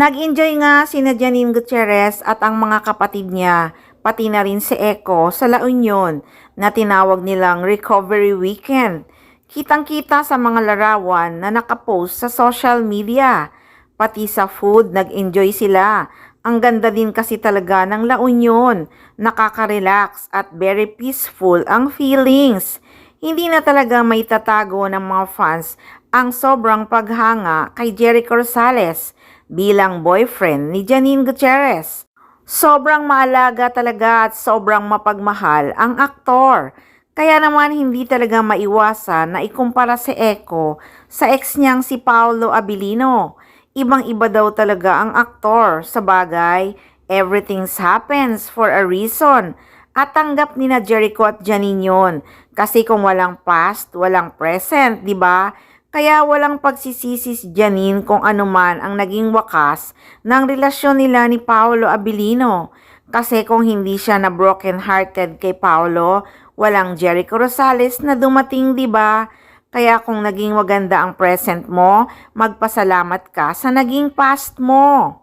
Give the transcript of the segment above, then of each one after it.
Nag-enjoy nga sina Janine Gutierrez at ang mga kapatid niya, pati na rin si Eco sa La Union na tinawag nilang Recovery Weekend. Kitang-kita sa mga larawan na nakapost sa social media. Pati sa food, nag-enjoy sila. Ang ganda din kasi talaga ng La Union. Nakaka-relax at very peaceful ang feelings. Hindi na talaga may tatago ng mga fans ang sobrang paghanga kay Jericho Rosales bilang boyfriend ni Janine Gutierrez. Sobrang maalaga talaga at sobrang mapagmahal ang aktor. Kaya naman hindi talaga maiwasan na ikumpara si Eco sa ex niyang si Paolo Abilino. Ibang-iba daw talaga ang aktor. Sa bagay, everything happens for a reason. At tanggap ni na Jericho at Janine yun. Kasi kung walang past, walang present, di ba? Kaya walang pagsisisi si Janine kung anuman ang naging wakas ng relasyon nila ni Paolo Abilino. Kasi kung hindi siya na broken-hearted kay Paolo, walang Jericho Rosales na dumating, di ba? Kaya kung naging maganda ang present mo, magpasalamat ka sa naging past mo.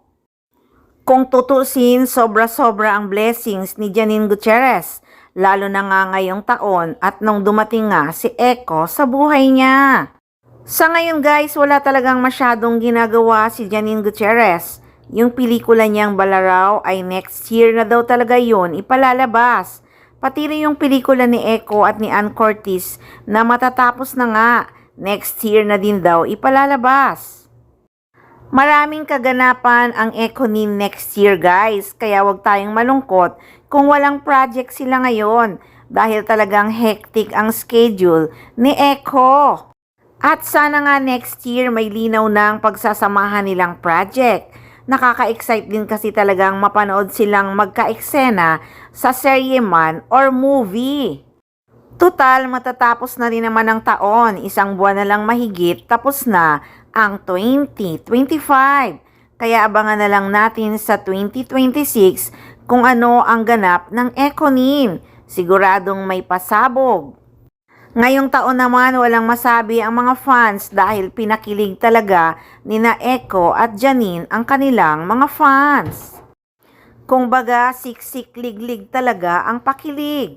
Kung tutusin, sobra-sobra ang blessings ni Janine Gutierrez, lalo na nga ngayong taon at nung dumating nga si Eco sa buhay niya. Sa ngayon guys, wala talagang masyadong ginagawa si Janine Gutierrez. Yung pelikula niyang Balaraw ay next year na daw talaga yun ipalalabas. Pati rin yung pelikula ni Eco at ni Ann Curtis na matatapos na nga, next year na din daw ipalalabas. Maraming kaganapan ang Econin next year guys, kaya wag tayong malungkot kung walang project sila ngayon dahil talagang hectic ang schedule ni Eco. At sana nga next year may linaw ng pagsasamahan nilang project. Nakaka-excite din kasi talagang mapanood silang magka-eksena sa serye man or movie. Tutal, matatapos na rin naman ang taon, isang buwan na lang mahigit, tapos na ang 2025. Kaya abangan na lang natin sa 2026 kung ano ang ganap ng Econin. Siguradong may pasabog. Ngayong taon naman walang masabi ang mga fans dahil pinakilig talaga ni na Eco at Janine ang kanilang mga fans. Kung baga, siksik-liglig talaga ang pakilig.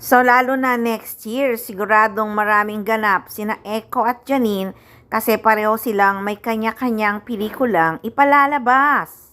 So lalo na next year, siguradong maraming ganap sina Eco at Janine kasi pareho silang may kanya-kanyang pelikulang ipalalabas.